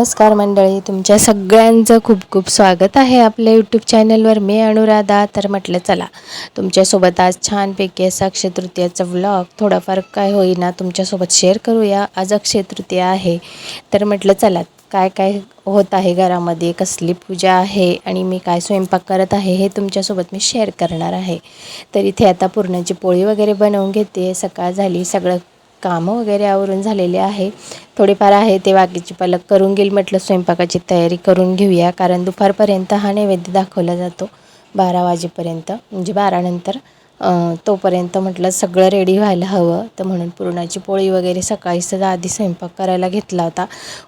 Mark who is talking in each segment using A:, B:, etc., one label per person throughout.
A: नमस्कार मंडळी, तुमच्या सगळ्यांचं खूप खूप स्वागत आहे आपल्या यूट्यूब चॅनलवर. मी अनुराधा. तर म्हटलं चला तुमच्यासोबत आज छानपैकी असा अक्षय तृतीयाचा व्लॉग थोडाफार काय होईना तुमच्यासोबत शेअर करूया. आज अक्षय तृतीया आहे, तर म्हटलं चला काय काय होत आहे घरामध्ये, कसली पूजा आहे आणि मी काय स्वयंपाक करत आहे हे तुमच्यासोबत मी शेअर करणार आहे. तर इथे आता पुरणाची पोळी वगैरे बनवून घेते. सकाळ झाली, सगळं कामं वगैरे आवरून झालेले आहे. थोडेफार आहे ते बाकीची पालक करून घेईल. म्हटलं स्वयंपाकाची तयारी करून घेऊया, कारण दुपारपर्यंत हा नैवेद्य दाखवला जातो 12 वाजेपर्यंत, म्हणजे 12 नंतर. तोपर्यंत म्हटलं सगळं रेडी व्हायला हवं. तर म्हणून पुरणाची पोळी वगैरे सकाळीच आधी स्वयंपाक करायला घेतला होता.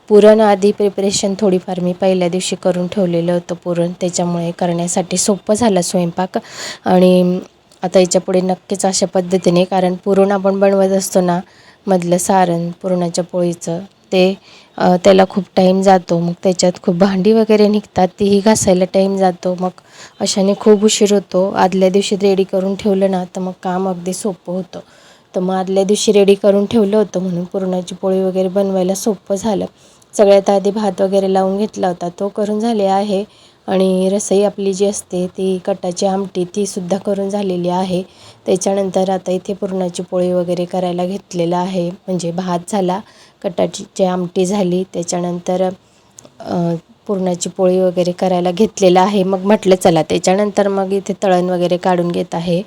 A: पुरण आधी प्रिपरेशन थोडीफार मी पहिल्या दिवशी करून ठेवलेलं होतं पुरण, त्याच्यामुळे करण्यासाठी सोपं झालं स्वयंपाक. आणि आता याच्यापुढे नक्कीच अशा पद्धतीने, कारण पुरण आपण बनवत असतो ना, मधलं सारण पुरणाच्या पोळीचं, ते त्याला खूप टाईम जातो. मग त्याच्यात खूप भांडी वगैरे निघतात, तीही घासायला टाईम जातो. मग अशाने खूप उशीर होतो. आदल्या दिवशी रेडी करून ठेवलं ना तर मग काम अगदी सोपं होतं. तर मग आदल्या दिवशी रेडी करून ठेवलं होतं म्हणून पुरणाची पोळी वगैरे बनवायला सोपं झालं. सगळ्यात आधी भात वगैरे लावून घेतला होता, तो करून झाले आहे. आणि रसई आपली जी असते ती कटाची आमटी, तीसुद्धा करून झालेली आहे. त्याच्यानंतर आता इथे पुरणाची पोळी वगैरे करायला घेतलेलं आहे. म्हणजे भात झाला, कटाची आमटी झाली, त्याच्यानंतर पुरणाची पोळी वगैरे करायला घेतलेलं आहे. मग म्हटलं चला त्याच्यानंतर मग इथे तळण वगैरे काढून घेत आहे.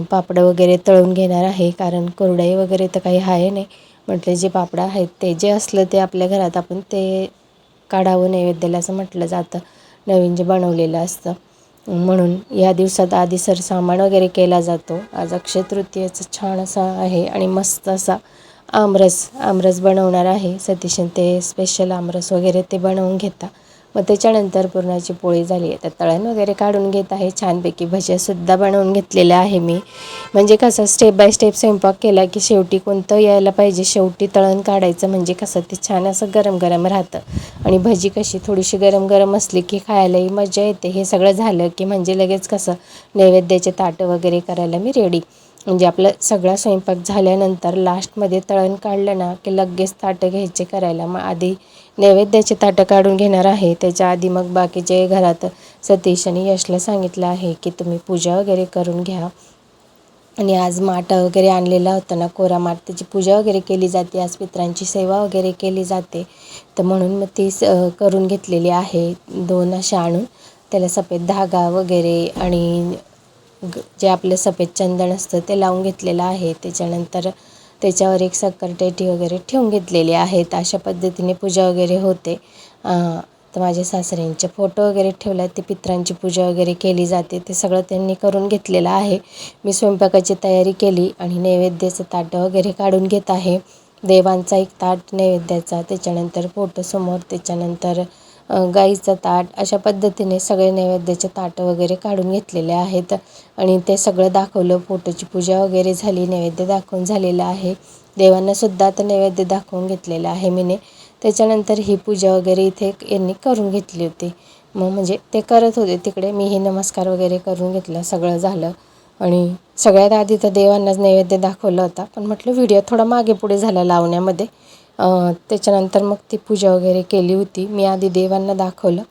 A: पापडं वगैरे तळून घेणार आहे, कारण कुरडई वगैरे तर काही आहे नाही. म्हटलं जे पापडं आहेत ते जे असलं ते आपल्या घरात आपण ते काढावं नैवेद्याला, असं म्हटलं जातं, नवीन जे बनवलेलं असतं. म्हणून या दिवसात आधी सामान वगैरे केला जातो. आज अक्षय तृतीयेचं छान असा आहे आणि मस्त असा आमरस बनवणार आहे. सतीशन ते स्पेशल आमरस वगैरे ते बनवून घेता. मग त्याच्यानंतर पुरणाची पोळी झाली, आता तळण वगैरे काढून घेत आहे. छानपैकी भज्यासुद्धा बनवून घेतलेल्या आहे मी. म्हणजे कसं स्टेप बाय स्टेप स्वयंपाक केला की शेवटी कोणतं यायला पाहिजे, शेवटी तळण काढायचं, म्हणजे कसं ते छान असं गरम गरम राहतं. आणि भजी कशी थोडीशी गरम गरम असली की खायलाही मजा येते. हे सगळं झालं की म्हणजे लगेच कसं नैवेद्याचे ताटं वगैरे करायला मी रेडी. म्हणजे आपलं सगळा स्वयंपाक झाल्यानंतर लास्टमध्ये तळण काढलं ना की लगेच ताटं घ्यायचे करायला. मग आधी नैवेद्याचे ताटं काढून घेणार आहे. त्याच्या आधी मग बाकीचे घरात सतीश आणि यशला सांगितलं आहे की तुम्ही पूजा वगैरे करून घ्या. आणि आज माठ वगैरे आणलेला होता ना, कोरा माठ, त्याची पूजा वगैरे केली जाते. आज पितरांची सेवा वगैरे केली जाते. तर म्हणून मग ती करून घेतलेली आहे. 2 अशा आणून त्याला सफेद धागा वगैरे आणि जे आपलं सफेद चंदन असतं ते लावून घेतलेलं आहे. त्याच्यानंतर त्याच्यावर एक शक्करटेटी वगैरे ठेवून घेतलेली आहेत. अशा पद्धतीने पूजा वगैरे होते. तर माझ्या सासऱ्यांचे फोटो वगैरे ठेवले आहेत, ते पितरांची पूजा वगैरे केली जाते. ते सगळं त्यांनी करून घेतलेलं आहे. मी स्वयंपाकाची तयारी केली आणि नैवेद्याचं ताटं वगैरे काढून घेत आहे. देवांचा एक ताट नैवेद्याचा, त्याच्यानंतर फोटोसमोर, त्याच्यानंतर गाईचं ताट, अशा पद्धतीने सगळे नैवेद्याचे ताटं वगैरे काढून घेतलेले आहेत. आणि ते सगळं दाखवलं. फोटोची पूजा वगैरे झाली, नैवेद्य दाखवून झालेलं आहे. देवांनासुद्धा आता नैवेद्य दाखवून घेतलेलं आहे मीने. त्याच्यानंतर ही पूजा वगैरे इथे यांनी करून घेतली होती. मग म्हणजे ते करत होते तिकडे, मीही नमस्कार वगैरे करून घेतला. सगळं झालं आणि सगळ्यात आधी तर देवांनाच नैवेद्य दाखवला होता, पण म्हटलं व्हिडिओ थोडा मागे पुढे झाला लावण्यामध्ये. त्याच्यानंतर मग ती पूजा वगैरे केली होती. मी आधी देवांना दाखवलं,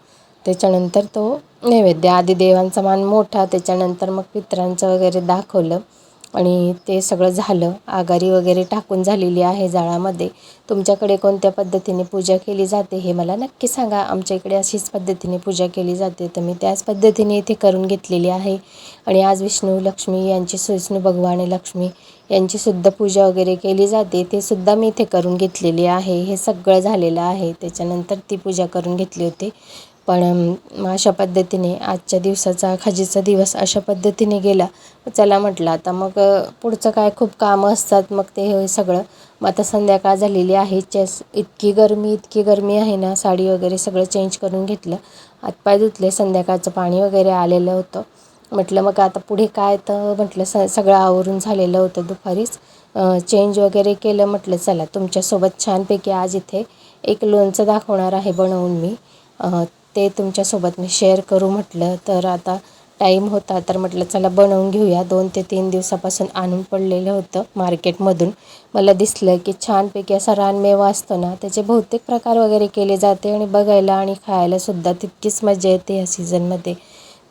A: त्याच्यानंतर तो नैवेद्य. आधी देवांचा मान मोठा, त्याच्यानंतर मग पितरांचं वगैरे दाखवलं आणि ते सगळं झालं. आघारी वगैरे टाकून झालेली आहे जाळामध्ये. तुमच्याकडे कोणत्या पद्धतीने पूजा केली जाते हे मला नक्की सांगा. आमच्या इकडे अशीच पद्धतीने पूजा केली जाते, तर मी त्याच पद्धतीने इथे करून घेतलेली आहे. आणि आज विष्णू लक्ष्मी यांची, विष्णू भगवान लक्ष्मी यांचीसुद्धा पूजा वगैरे केली जाते, ते सुद्धा मी इथे करून घेतलेली आहे. हे सगळं झालेलं आहे. त्याच्यानंतर ती पूजा करून घेतली होती. पण अशा पद्धतीने आजच्या दिवसाचा खजीचा दिवस अशा पद्धतीने गेला. चला म्हटलं आता मग पुढचं काय, खूप कामं असतात. मग ते सगळं, मग आता संध्याकाळ झालेली आहे. इतकी गरमी आहे ना, साडी वगैरे सगळं चेंज करून घेतलं, हातपाय धुतले. संध्याकाळचं पाणी वगैरे आलेलं होतं. म्हटलं मग आता पुढे काय, तर म्हटलं सगळं आवरून झालेलं होतं दुपारीच. चेंज वगैरे केलं. म्हटलं चला तुमच्यासोबत छानपैकी आज इथे एक लोणचं दाखवणार आहे बनवून मी. ते तुमच्यासोबत मी शेअर करू म्हटलं. तर आता टाईम होता तर म्हटलं चला बनवून घेऊया. 2 ते 3 दिवसापासून आणून पडलेलं होतं मार्केटमधून. मला दिसलं की छानपैकी असा रानमेवा असतो ना, त्याचे बहुतेक प्रकार वगैरे केले जाते आणि बघायला आणि खायलासुद्धा तितकीच मजा येते या सीझनमध्ये.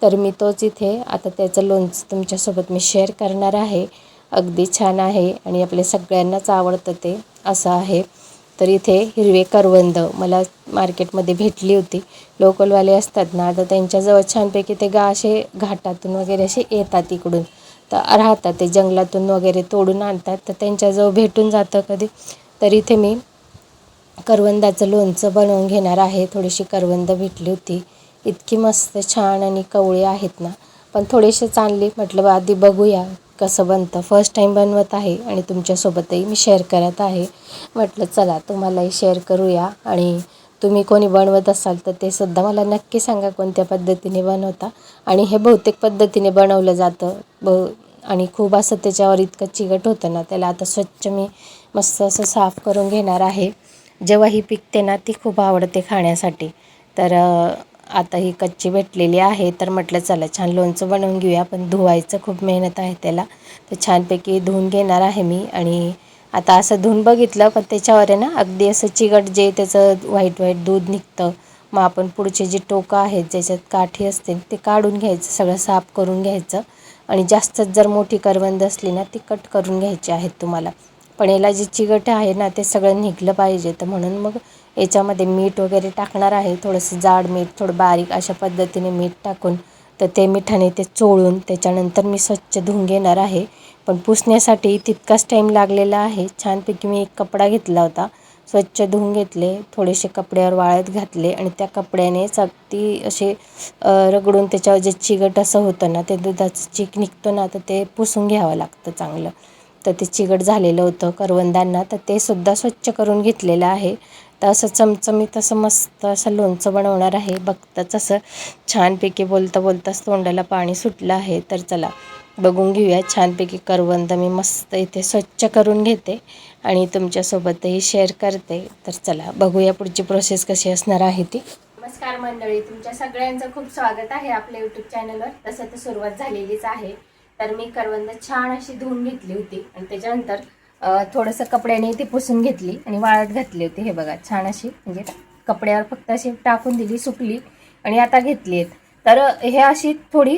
A: तर मी तोच इथे आता त्याचं लोणचं तुमच्यासोबत मी शेअर करणार आहे. अगदी छान आहे आणि आपल्या सगळ्यांनाच आवडतं ते असं आहे. तर इथे हिरवे करवंद मला मार्केटमध्ये भेटली होती. लोकलवाले असतात ना, तर त्यांच्याजवळ छानपैकी ते असे घाटातून वगैरे असे येतात इकडून. तर राहतात ते जंगलातून वगैरे तोडून आणतात, तर त्यांच्याजवळ भेटून जातं कधी. तर इथे मी करवंदाचं लोणचं बनवून घेणार आहे. थोडीशी करवंद भेटली होती. इतकी मस्त छान आणि कवळी आहेत ना, पण थोडीशीच आणली. म्हटलं आधी बघूया कसं बनतं. फर्स्ट टाईम बनवत आहे आणि तुमच्यासोबतही मी शेअर करत आहे. म्हटलं चला तुम्हालाही शेअर करूया आणि तुम्ही कोणी बनवत असाल तर ते सुद्धा मला नक्की सांगा कोणत्या पद्धतीने बनवता. आणि हे बहुतेक पद्धतीने बनवलं जातं आणि खूप असं त्याच्यावर इतकं चिकट होतं ना, त्याला आता स्वच्छ मी मस्त असं साफ करून घेणार आहे. जेव्हा ही पिकते ना ती खूप आवडते खाण्यासाठी. तर आता ही कच्ची भेटलेली आहे, तर म्हटलं चला छान लोणचं बनवून घेऊया. पण धुवायचं खूप मेहनत आहे त्याला, तर छानपैकी धुवून घेणार आहे मी. आणि आता असं धुवून बघितलं, पण त्याच्यावर आहे ना अगदी असं चिकट जे त्याचं व्हाईट व्हाईट दूध निघतं. मग आपण पुढचे जे टोकं आहेत ज्याच्यात काठी असते ते काढून घ्यायचं, सगळं साफ करून घ्यायचं. आणि जास्तच जर मोठी करवंद असली ना ती कट करून घ्यायची आहेत तुम्हाला. पण याला जे चिकट आहे ना ते सगळं निघलं पाहिजे, तर म्हणून मग याच्यामध्ये मीठ वगैरे टाकणार आहे. थोडंसं जाड मीठ, थोडं बारीक अशा पद्धतीने मीठ टाकून तर ते मिठाने ते चोळून त्याच्यानंतर मी स्वच्छ धुवून घेणार आहे. पण पुसण्यासाठी तितकाच टाईम लागलेला आहे. छानपैकी मी एक कपडा घेतला होता, स्वच्छ धुवून घेतले, थोडेसे कपड्यावर वाळत घातले आणि त्या कपड्यानेच अगदी असे रगडून त्याच्यावर जे चिकट असं होतं ना, ते दुधाचं चीक निघतो ना, तर ते पुसून घ्यावं लागतं चांगलं. तर ते चिकट झालेलं होतं करवंदांना, तर ते सुद्धा स्वच्छ करून घेतलेलं आहे. तर असं चमचमीत असं मस्त असं लोणचं बनवणार आहे. बघताच असं छानपैकी बोलता बोलताच तोंडाला पाणी सुटलं आहे. तर चला बघून घेऊया. छानपैकी करवंद मी मस्त इथे स्वच्छ करून घेते आणि तुमच्यासोबतही शेअर करते. तर चला बघूया पुढची प्रोसेस कशी असणार आहे ती. नमस्कार मंडळी, तुमच्या सगळ्यांचं खूप स्वागत आहे आपल्या यूट्यूब चॅनलवर. तसं तर सुरुवात झालेलीच आहे. तर मी करवंद छान अशी धुवून घेतली होती आणि त्याच्यानंतर थोडंसं कपड्याने ती पुसून घेतली आणि वाळत घातली होती. हे बघा छान अशी म्हणजे कपड्यावर फक्त अशी टाकून दिली, सुकली आणि आता घेतली आहेत. तर हे अशी थोडी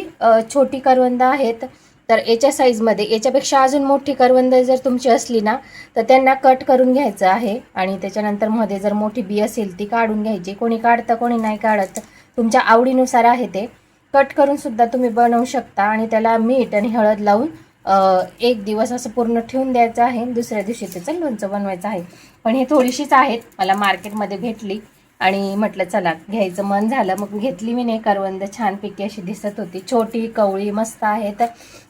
A: छोटी करवंद आहेत. तर याच्या साईजमध्ये याच्यापेक्षा अजून मोठी करवंद जर तुमची असली ना तर त्यांना कट करून घ्यायचं आहे आणि त्याच्यानंतर मध्ये जर मोठी बी असेल ती काढून घ्यायची. कोणी काढतं कोणी नाही काढत, तुमच्या आवडीनुसार आहे ते. कट करून सुद्धा तुम्ही बनवू शकता आणि त्याला मीठ आणि हळद लावून एक दिवस असं पूर्ण ठेवून द्यायचं आहे. दुसऱ्या दिवशी त्याचं लोणचं बनवायचं आहे. पण हे थोडीशीच आहेत, मला मार्केटमध्ये भेटली आणि म्हटलं चला घ्यायचं मन झालं मग घेतली मी. नाही करवंद छानपैकी अशी दिसत होती, छोटी कवळी मस्त आहे.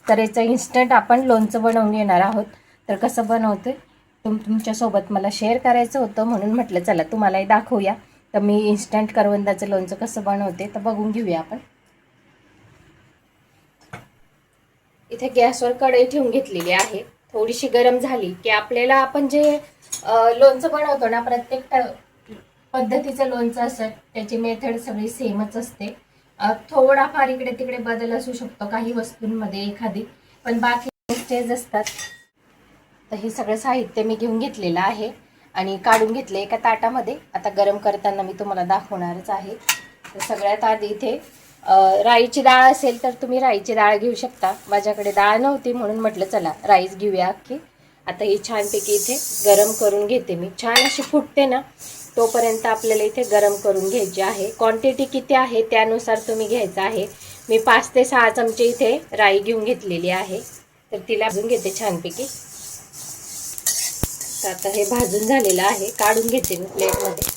A: तर याचं इन्स्टंट आपण लोणचं बनवून घेणार आहोत. तर कसं बनवते तुमच्यासोबत मला शेअर करायचं होतं, म्हणून म्हटलं चला तुम्हालाही दाखवूया. तर मी इन्स्टंट करवंदाचं लोणचं कसं बनवते तर बघून घेऊया आपण. इथे गॅसवर कढई ठेवून घेतलेली आहे. थोडीशी गरम झाली की आपल्याला आपण जे लोणचं बनवतो ना, प्रत्येक पद्धतीचं लोणचं असतं त्याची मेथड सगळी सेमच असते. थोडाफार इकडे तिकडे बदल असू शकतो काही वस्तूंमध्ये एखादी, पण बाकी स्टेज असतात. तर हे सगळं साहित्य मी घेऊन घेतलेलं आहे आणि काढून घेतले एका ताटामध्ये. आता गरम करताना मी तुम्हाला दाखवणारच आहे. तर सगळ्यात आधी इथे राईची डाळ असेल तर तुम्ही राईची डाळ घेऊ शकता. माझ्याकडे डाळ नव्हती म्हणून म्हटलं चला राईस घेऊया अख्खी. आता ही छानपैकी इथे गरम करून घेते मी. छान अशी फुटते ना तोपर्यंत आपल्याला इथे गरम करून घ्यायची आहे. क्वांटिटी किती आहे त्यानुसार तुम्ही घ्यायचं आहे. मी 5 ते 6 चमचे इथे राई घेऊन घेतलेली आहे. तर तिला भाजून घेते छानपैकी. तर आता हे भाजून झालेलं आहे, काढून घेते मी प्लेटमध्ये.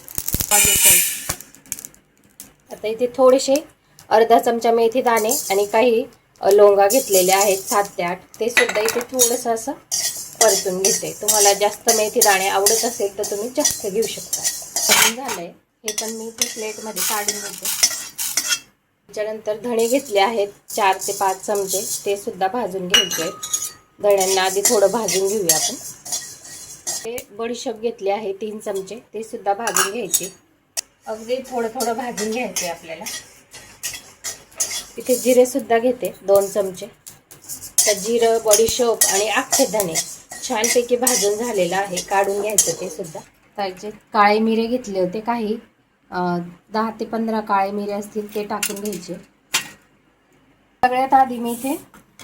A: आता इथे थोडेसे अर्धा चमचा मेथी दाणे आणि काही लवंगा घेतलेले आहेत 7 ते 8, ते सुद्धा इथे थोडंसं असं परतून घेते. तुम्हाला जास्त मेथी दाणे आवडत असेल तर तुम्ही जास्त घेऊ शकता. भाजून झालंय हे पण मी इथे प्लेटमध्ये काढून घेते. त्याच्यानंतर धणे घेतले आहेत 4 ते 5 चमचे, ते सुद्धा भाजून घ्यायचे. धण्यांना आधी थोडं भाजून घेऊया आपण. ते बडीशेप घेतले आहे 3 चमचे, ते सुद्धा भाजून घ्यायचे. अगदी थोडं थोडं भाजून घ्यायचे आपल्याला. इथे जिरे सुद्धा घेते 2 चमचे. तर जिरं, बडीशोप आणि अख्खे धणे छानपैकी भाजून झालेलं आहे. काढून घ्यायचं ते सुद्धा. त्याचे काळे मिरे घेतले होते काही 10 ते 15 काळे मिरे असतील ते टाकून घ्यायचे. सगळ्यात आधी मी इथे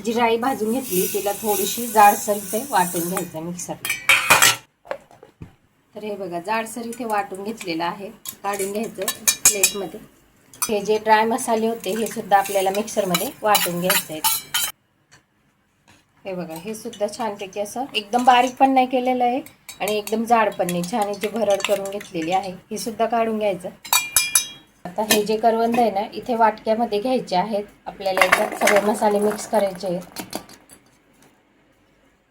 A: जिराई भाजून घेतली. तिला थोडीशी जाडसर इथे वाटून घ्यायचं मिक्सरला. तर हे बघा जाडसर इथे वाटून घेतलेलं आहे. काढून घ्यायचं प्लेटमध्ये. हे जे ड्राय मसाले होते हे सुद्धा आपल्याला मिक्सरमध्ये वाटून घ्यायचे आहेत. हे बघा हे सुद्धा छानपैकी असं एकदम बारीक पण नाही केलेलं आहे आणि एकदम जाड पण नाही. छान याची भरड करून घेतलेली आहे. हे सुद्धा काढून घ्यायचं. आता हे जे करवंद आहे ना इथे वाटक्यामध्ये घ्यायचे आहेत. आपल्याला याच्यात सगळे मसाले मिक्स करायचे आहेत.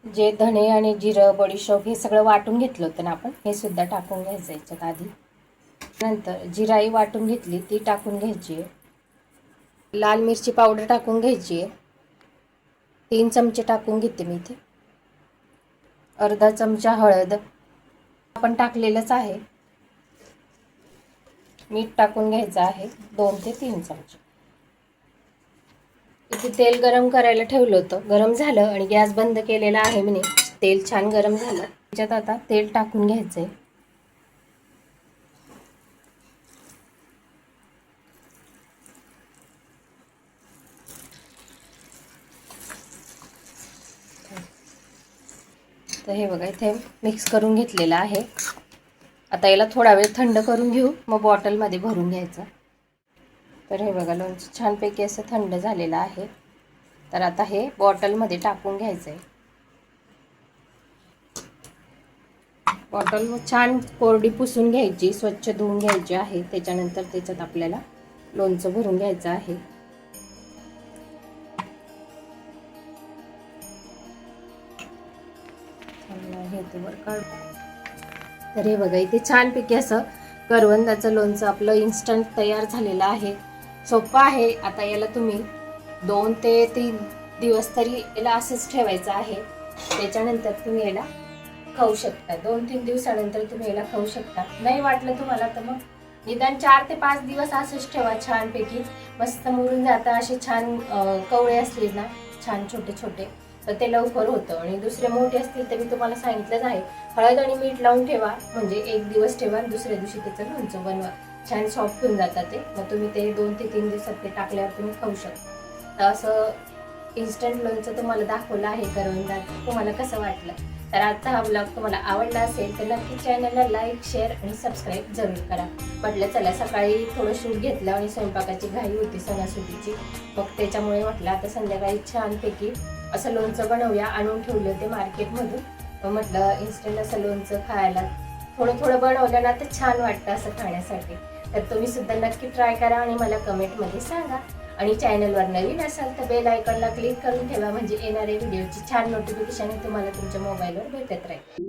A: जे धणे आणि जिरं, बडीशोप हे सगळं वाटून घेतलं होतं ना आपण, हे सुद्धा टाकून घ्यायचं याच्यात आधी. नंतर जिराई वाटून घेतली ती टाकून घ्यायची आहे. लाल मिरची पावडर टाकून घ्यायची आहे. 3 चमचे टाकून घेते मी इथे. अर्धा चमचा हळद आपण टाकलेलंच आहे. मीठ टाकून घ्यायचं आहे 2 ते 3 चमचे. इथे तेल गरम करायला ठेवलं होतं. गरम झालं आणि गॅस बंद केलेला आहे मी. तेल छान गरम झालं. त्याच्यात आता तेल टाकून घ्यायचंय. तर हे बघा इथे मिक्स करून घेतलेलं आहे. आता याला थोडा वेळ थंड करून घेऊ, मग बॉटलमध्ये भरून घ्यायचं. तर हे बघा लोणचं छानपैकी असं थंड झालेलं आहे. तर आता हे बॉटलमध्ये टाकून घ्यायचं आहे. बॉटल छान कोरडी पुसून घ्यायची, स्वच्छ धुवून घ्यायची आहे. त्याच्यानंतर त्याच्यात आपल्याला लोणचं भरून घ्यायचं आहे. तर हे बघा इथे छानपैकी असं करवंदाचं लोणचं आपलं इन्स्टंट तयार झालेलं आहे. सोपं आहे. आता याला तुम्ही 2 ते 3 दिवस तरी याला असंच ठेवायचं आहे. त्याच्यानंतर तुम्ही याला खाऊ शकता. 2-3 दिवसानंतर तुम्ही याला खाऊ शकता. नाही वाटलं तुम्हाला तर मग निदान 4 ते 5 दिवस असंच ठेवा. छानपैकी मस्त मुरून जातं. असे छान कवळे असले ना छान छोटे छोटे तर ते लवकर होतं. आणि दुसरे मोठे असतील तर मी तुम्हाला सांगितलंच आहे हळद आणि मीठ लावून ठेवा. म्हणजे 1 दिवस ठेवा, दुसऱ्या दिवशी त्याचं लोणचं बनवा. छान सॉफ्ट होऊन जातात ते. मग तुम्ही ते 2 ते 3 दिवसात ते टाकल्यावर तुम्ही खाऊ शकता. तर असं इन्स्टंट लोणचं तुम्हाला दाखवलं आहे करवंदात. तुम्हाला कसं वाटलं? तर आजचा हा ब्लॉग तुम्हाला आवडला असेल तर नक्की चॅनलला लाईक, शेअर आणि सबस्क्राईब जरूर करा. म्हटलं चला सकाळी थोडं शूट घेतलं आणि स्वयंपाकाची घाई होती सणासुदीची. मग त्याच्यामुळे म्हटलं आता संध्याकाळी छानपैकी असं लोणचं बनवूया. आणून ठेवलं ते मार्केटमधून. मग म्हटलं इन्स्टंट असं लोणचं खायला थोडं थोडं बनवलं ना तर छान वाटतं असं खाण्यासाठी. तर तुम्ही सुद्धा नक्की ट्राय करा आणि मला कमेंटमध्ये सांगा. आणि चॅनलवर नवीन असाल तर बेल आयकॉनला क्लिक करून ठेवा. म्हणजे येणाऱ्या व्हिडिओची छान नोटिफिकेशन तुम्हाला तुमच्या मोबाईलवर भेटत राहील.